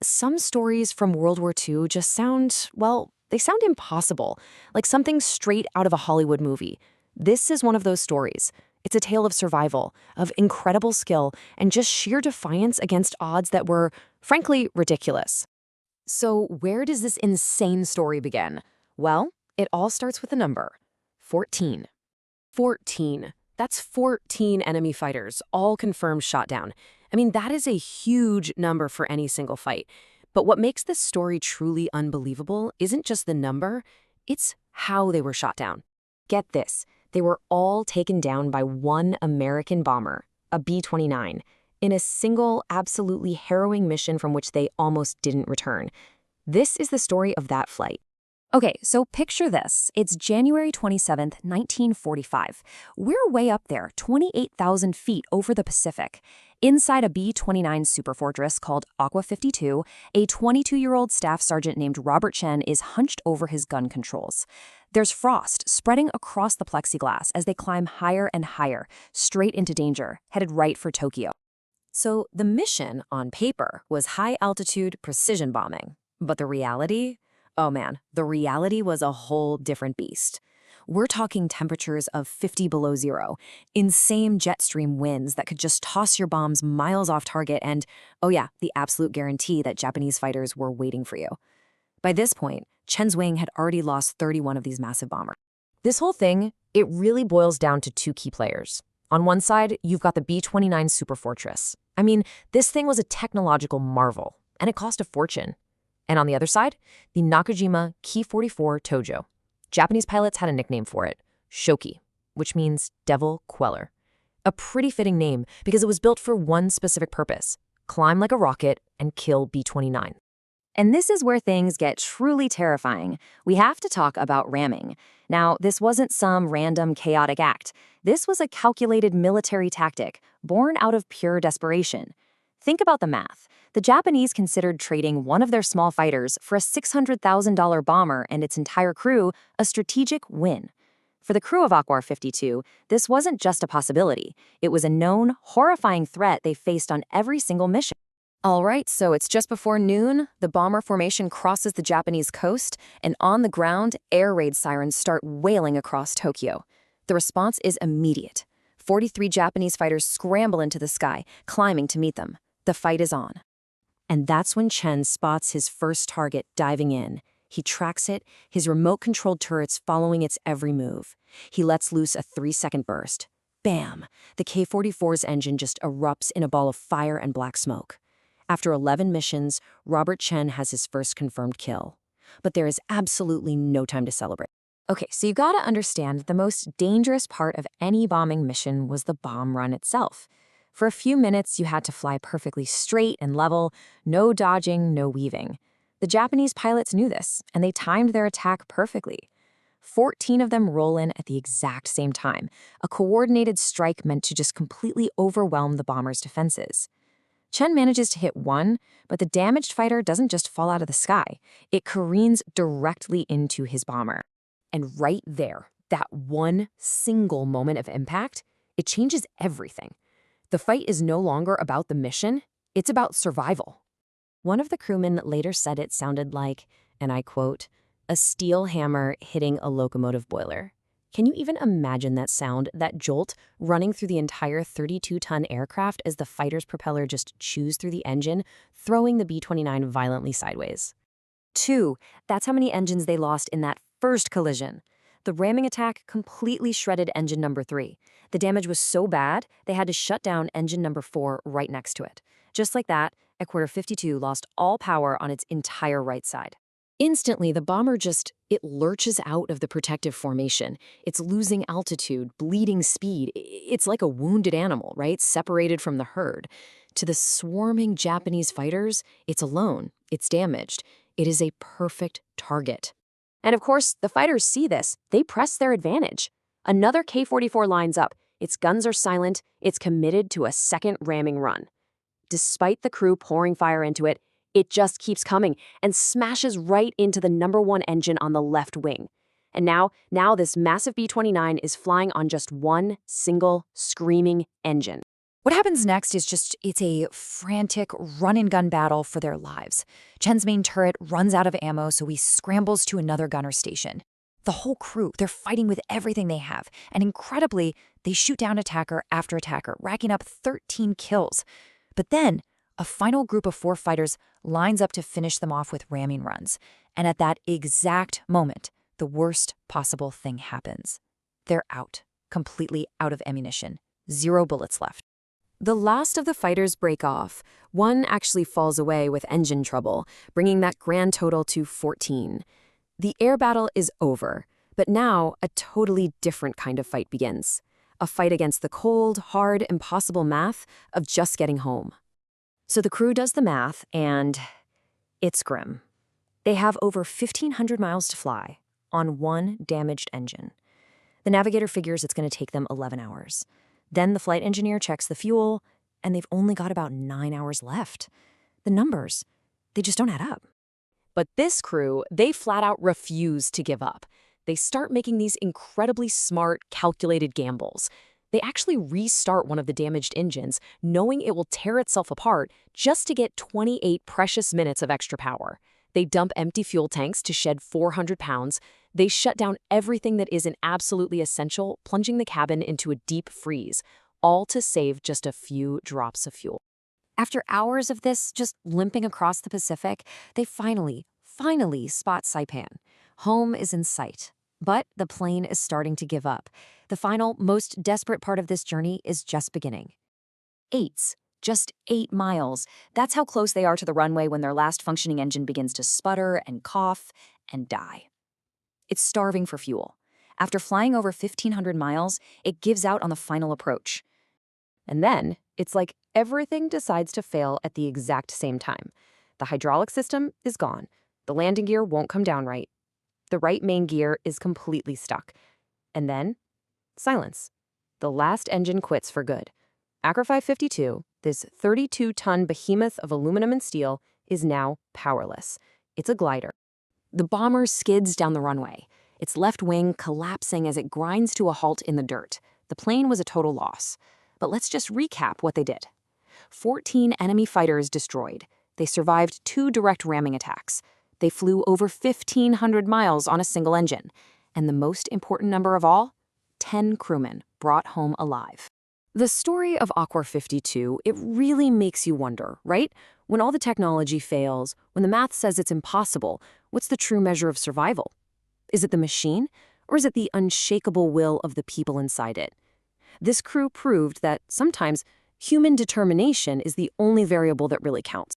Some stories from World War II just sound, well, they sound impossible, like something straight out of a Hollywood movie. This is one of those stories. It's a tale of survival, of incredible skill, and just sheer defiance against odds that were, frankly, ridiculous. So, where does this insane story begin? Well, it all starts with a number 14. 14. That's 14 enemy fighters, all confirmed shot down. I mean, that is a huge number for any single fight. But what makes this story truly unbelievable isn't just the number, it's how they were shot down. Get this, they were all taken down by one American bomber, a B-29, in a single, absolutely harrowing mission from which they almost didn't return. This is the story of that flight. Okay, so picture this. It's January 27th, 1945. We're way up there, 28,000 feet over the Pacific. Inside a B-29 superfortress called Aqua 52, a 22-year-old staff sergeant named Robert Chen is hunched over his gun controls. There's frost spreading across the plexiglass as they climb higher and higher, straight into danger, headed right for Tokyo. So the mission, on paper, was high-altitude precision bombing. But the reality? Oh man, the reality was a whole different beast. We're talking temperatures of 50 below zero, insane jet stream winds that could just toss your bombs miles off target and, oh yeah, the absolute guarantee that Japanese fighters were waiting for you. By this point, Chen's wing had already lost 31 of these massive bombers. This whole thing, it really boils down to two key players. On one side, you've got the B-29 Superfortress. I mean, this thing was a technological marvel, and it cost a fortune. And on the other side, the Nakajima Ki-44 Tojo. Japanese pilots had a nickname for it, Shoki, which means devil queller. A pretty fitting name because it was built for one specific purpose, climb like a rocket and kill B-29. And this is where things get truly terrifying. We have to talk about ramming. Now, this wasn't some random chaotic act. This was a calculated military tactic, born out of pure desperation. Think about the math. The Japanese considered trading one of their small fighters for a $600,000 bomber and its entire crew a strategic win. For the crew of Aqua 52, this wasn't just a possibility. It was a known, horrifying threat they faced on every single mission. All right, so it's just before noon, the bomber formation crosses the Japanese coast, and on the ground, air raid sirens start wailing across Tokyo. The response is immediate. 43 Japanese fighters scramble into the sky, climbing to meet them. The fight is on. And that's when Chen spots his first target diving in. He tracks it, his remote-controlled turrets following its every move. He lets loose a 3-second burst. Bam! The K-44's engine just erupts in a ball of fire and black smoke. After 11 missions, Robert Chen has his first confirmed kill. But there is absolutely no time to celebrate. Okay, so you gotta understand that the most dangerous part of any bombing mission was the bomb run itself. For a few minutes, you had to fly perfectly straight and level, no dodging, no weaving. The Japanese pilots knew this, and they timed their attack perfectly. 14 of them roll in at the exact same time, a coordinated strike meant to just completely overwhelm the bomber's defenses. Chen manages to hit one, but the damaged fighter doesn't just fall out of the sky. It careens directly into his bomber. And right there, that one single moment of impact, it changes everything. The fight is no longer about the mission, it's about survival. One of the crewmen later said it sounded like, and I quote, a steel hammer hitting a locomotive boiler. Can you even imagine that sound, that jolt, running through the entire 32-ton aircraft as the fighter's propeller just chews through the engine, throwing the B-29 violently sideways? 2. That's how many engines they lost in that first collision. The ramming attack completely shredded engine number 3. The damage was so bad, they had to shut down engine number 4 right next to it. Just like that, Aqua 52 lost all power on its entire right side. Instantly, the bomber it lurches out of the protective formation. It's losing altitude, bleeding speed. It's like a wounded animal, right? Separated from the herd. To the swarming Japanese fighters, it's alone. It's damaged. It is a perfect target. And of course, the fighters see this. They press their advantage. Another K-44 lines up. Its guns are silent. It's committed to a second ramming run. Despite the crew pouring fire into it, it just keeps coming and smashes right into the number 1 engine on the left wing. And now this massive B-29 is flying on just one single screaming engine. What happens next is it's a frantic run-and-gun battle for their lives. Chen's main turret runs out of ammo, so he scrambles to another gunner station. The whole crew, they're fighting with everything they have, and incredibly, they shoot down attacker after attacker, racking up 13 kills. But then, a final group of 4 fighters lines up to finish them off with ramming runs. And at that exact moment, the worst possible thing happens. They're out, completely out of ammunition. 0 bullets left. The last of the fighters break off. One actually falls away with engine trouble, bringing that grand total to 14. The air battle is over, but now a totally different kind of fight begins. A fight against the cold, hard, impossible math of just getting home. So the crew does the math, and it's grim. They have over 1,500 miles to fly on one damaged engine. The navigator figures it's going to take them 11 hours. Then the flight engineer checks the fuel, and they've only got about 9 hours left. The numbers, they just don't add up. But this crew, they flat out refuse to give up. They start making these incredibly smart, calculated gambles. They actually restart one of the damaged engines, knowing it will tear itself apart just to get 28 precious minutes of extra power. They dump empty fuel tanks to shed 400 pounds. They shut down everything that isn't absolutely essential, plunging the cabin into a deep freeze, all to save just a few drops of fuel. After hours of this, just limping across the Pacific, they finally spot Saipan. Home is in sight. But the plane is starting to give up. The final, most desperate part of this journey is just beginning. Just 8 miles. That's how close they are to the runway when their last functioning engine begins to sputter and cough and die. It's starving for fuel. After flying over 1,500 miles, it gives out on the final approach. And then, it's like everything decides to fail at the exact same time. The hydraulic system is gone. The landing gear won't come down right. The right main gear is completely stuck. And then, silence. The last engine quits for good. Acro 552, this 32-ton behemoth of aluminum and steel, is now powerless. It's a glider. The bomber skids down the runway, its left wing collapsing as it grinds to a halt in the dirt. The plane was a total loss. But let's just recap what they did. 14 enemy fighters destroyed. They survived 2 direct ramming attacks. They flew over 1,500 miles on a single engine. And the most important number of all, 10 crewmen brought home alive. The story of Aqua 52, it really makes you wonder, right? When all the technology fails, when the math says it's impossible, what's the true measure of survival? Is it the machine, or is it the unshakable will of the people inside it? This crew proved that sometimes human determination is the only variable that really counts.